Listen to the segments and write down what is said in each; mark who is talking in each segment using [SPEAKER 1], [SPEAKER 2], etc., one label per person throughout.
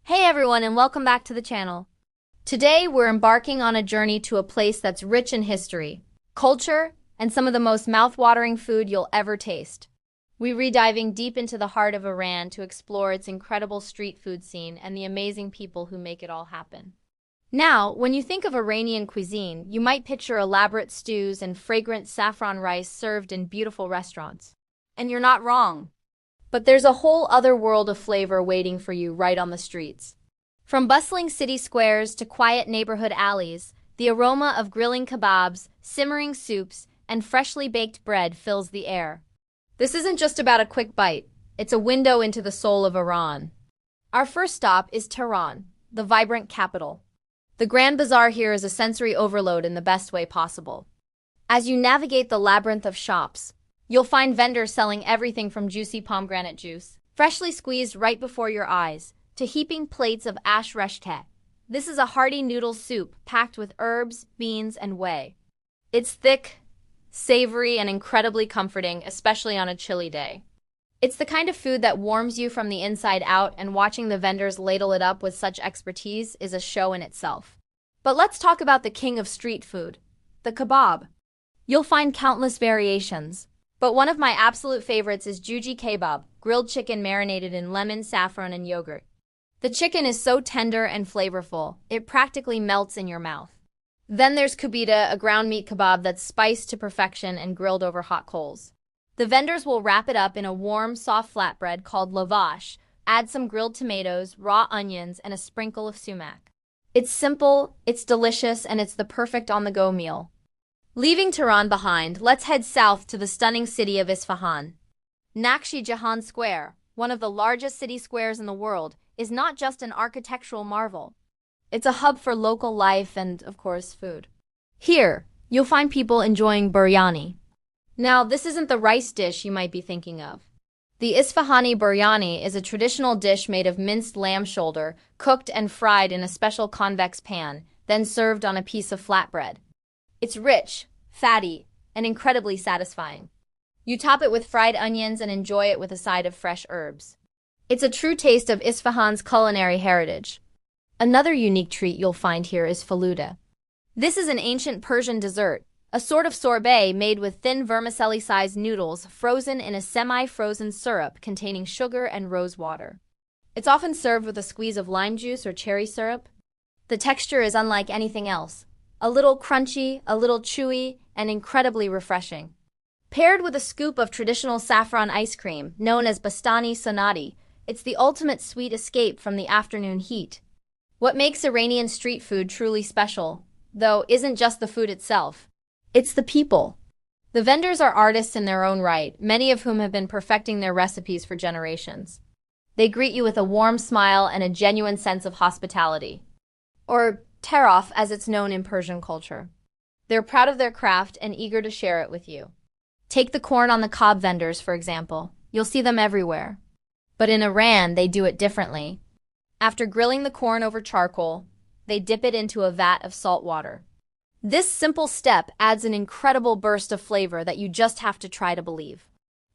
[SPEAKER 1] Hey everyone, and welcome back to the channel. Today we're embarking on a journey to a place that's rich in history, culture, and some of the most mouth-watering food you'll ever taste. We're diving deep into the heart of Iran to explore its incredible street food scene and the amazing people who make it all happen. Now, when you think of Iranian cuisine, you might picture elaborate stews and fragrant saffron rice served in beautiful restaurants. And you're not wrong. But there's a whole other world of flavor waiting for you right on the streets. From bustling city squares to quiet neighborhood alleys, the aroma of grilling kebabs, simmering soups, and freshly baked bread fills the air. This isn't just about a quick bite, it's a window into the soul of Iran. Our first stop is Tehran, the vibrant capital. The Grand Bazaar here is a sensory overload in the best way possible. As you navigate the labyrinth of shops, you'll find vendors selling everything from juicy pomegranate juice, freshly squeezed right before your eyes, to heaping plates of ash reshteh. This is a hearty noodle soup packed with herbs, beans, and whey. It's thick, savory, and incredibly comforting, especially on a chilly day. It's the kind of food that warms you from the inside out, and watching the vendors ladle it up with such expertise is a show in itself. But let's talk about the king of street food, the kebab. You'll find countless variations, but one of my absolute favorites is juji kebab, grilled chicken marinated in lemon, saffron, and yogurt. The chicken is so tender and flavorful, it practically melts in your mouth. Then there's kubita, a ground meat kebab that's spiced to perfection and grilled over hot coals. The vendors will wrap it up in a warm, soft flatbread called lavash, add some grilled tomatoes, raw onions, and a sprinkle of sumac. It's simple, it's delicious, and it's the perfect on-the-go meal. Leaving Tehran behind, let's head south to the stunning city of Isfahan. Nakshi Jahan Square, one of the largest city squares in the world, is not just an architectural marvel. It's a hub for local life and, of course, food. Here, you'll find people enjoying biryani. Now, this isn't the rice dish you might be thinking of. The Isfahani biryani is a traditional dish made of minced lamb shoulder, cooked and fried in a special convex pan, then served on a piece of flatbread. It's rich, fatty, and incredibly satisfying. You top it with fried onions and enjoy it with a side of fresh herbs. It's a true taste of Isfahan's culinary heritage. Another unique treat you'll find here is faluda. This is an ancient Persian dessert, a sort of sorbet made with thin vermicelli-sized noodles frozen in a semi-frozen syrup containing sugar and rose water. It's often served with a squeeze of lime juice or cherry syrup. The texture is unlike anything else. A little crunchy, a little chewy, and incredibly refreshing. Paired with a scoop of traditional saffron ice cream, known as bastani sonati, it's the ultimate sweet escape from the afternoon heat. What makes Iranian street food truly special, though, isn't just the food itself. It's the people. The vendors are artists in their own right, many of whom have been perfecting their recipes for generations. They greet you with a warm smile and a genuine sense of hospitality. Or taraf, as it's known in Persian culture. They're proud of their craft and eager to share it with you. Take the corn on the cob vendors, for example. You'll see them everywhere. But in Iran, they do it differently. After grilling the corn over charcoal, they dip it into a vat of salt water. This simple step adds an incredible burst of flavor that you just have to try to believe.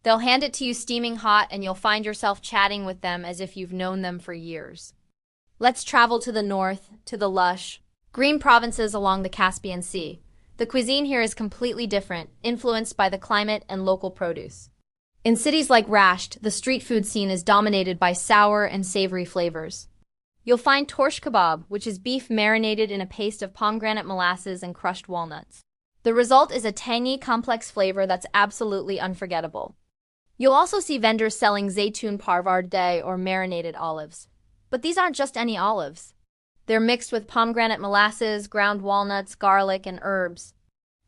[SPEAKER 1] They'll hand it to you steaming hot, and you'll find yourself chatting with them as if you've known them for years. Let's travel to the north, to the lush, green provinces along the Caspian Sea. The cuisine here is completely different, influenced by the climate and local produce. In cities like Rasht, the street food scene is dominated by sour and savory flavors. You'll find torsh kebab, which is beef marinated in a paste of pomegranate molasses and crushed walnuts. The result is a tangy, complex flavor that's absolutely unforgettable. You'll also see vendors selling zaytun parvarde or marinated olives. But these aren't just any olives. They're mixed with pomegranate molasses, ground walnuts, garlic, and herbs.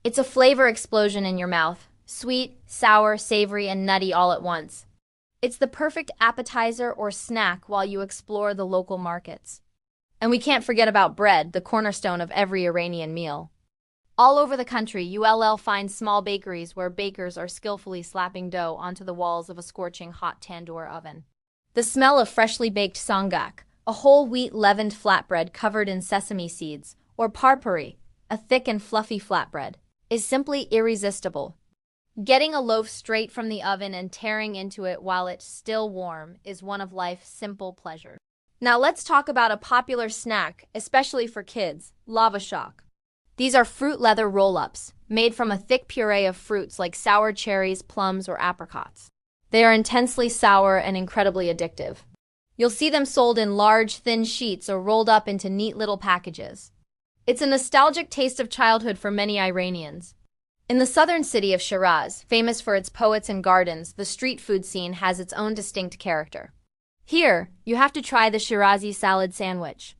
[SPEAKER 1] It's a flavor explosion in your mouth. Sweet, sour, savory, and nutty all at once. It's the perfect appetizer or snack while you explore the local markets. And we can't forget about bread, the cornerstone of every Iranian meal. All over the country, you'll find small bakeries where bakers are skillfully slapping dough onto the walls of a scorching hot tandoor oven. The smell of freshly baked sangak, a whole wheat leavened flatbread covered in sesame seeds, or parpuri, a thick and fluffy flatbread, is simply irresistible. Getting a loaf straight from the oven and tearing into it while it's still warm is one of life's simple pleasures. Now let's talk about a popular snack, especially for kids, lava shock. These are fruit leather roll-ups, made from a thick puree of fruits like sour cherries, plums, or apricots. They are intensely sour and incredibly addictive. You'll see them sold in large, thin sheets or rolled up into neat little packages. It's a nostalgic taste of childhood for many Iranians. In the southern city of Shiraz, famous for its poets and gardens, the street food scene has its own distinct character. Here, you have to try the Shirazi salad sandwich.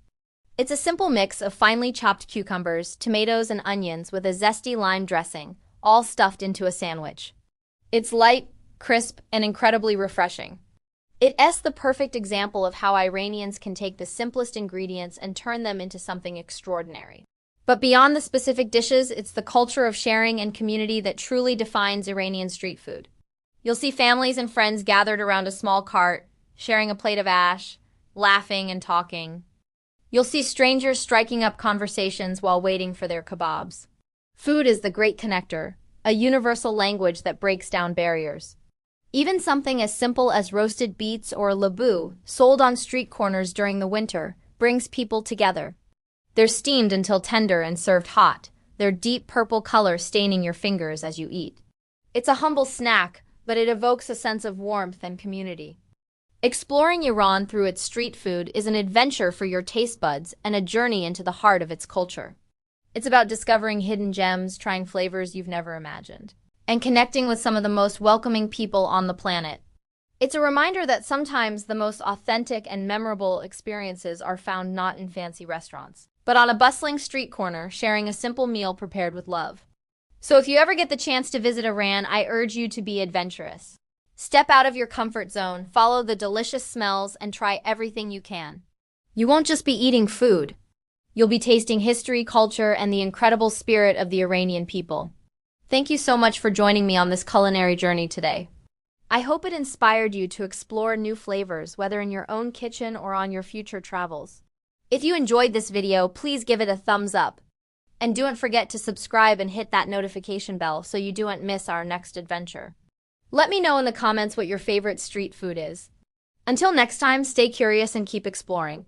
[SPEAKER 1] It's a simple mix of finely chopped cucumbers, tomatoes, and onions with a zesty lime dressing, all stuffed into a sandwich. It's light, crisp, and incredibly refreshing. It's the perfect example of how Iranians can take the simplest ingredients and turn them into something extraordinary. But beyond the specific dishes, it's the culture of sharing and community that truly defines Iranian street food. You'll see families and friends gathered around a small cart, sharing a plate of ash, laughing and talking. You'll see strangers striking up conversations while waiting for their kebabs. Food is the great connector, a universal language that breaks down barriers. Even something as simple as roasted beets or labou, sold on street corners during the winter, brings people together. They're steamed until tender and served hot, their deep purple color staining your fingers as you eat. It's a humble snack, but it evokes a sense of warmth and community. Exploring Iran through its street food is an adventure for your taste buds and a journey into the heart of its culture. It's about discovering hidden gems, trying flavors you've never imagined, and connecting with some of the most welcoming people on the planet. It's a reminder that sometimes the most authentic and memorable experiences are found not in fancy restaurants, but on a bustling street corner, sharing a simple meal prepared with love. So if you ever get the chance to visit Iran, I urge you to be adventurous. Step out of your comfort zone, follow the delicious smells, and try everything you can. You won't just be eating food. You'll be tasting history, culture, and the incredible spirit of the Iranian people. Thank you so much for joining me on this culinary journey today. I hope it inspired you to explore new flavors, whether in your own kitchen or on your future travels. If you enjoyed this video, please give it a thumbs up. And don't forget to subscribe and hit that notification bell so you don't miss our next adventure. Let me know in the comments what your favorite street food is. Until next time, stay curious and keep exploring.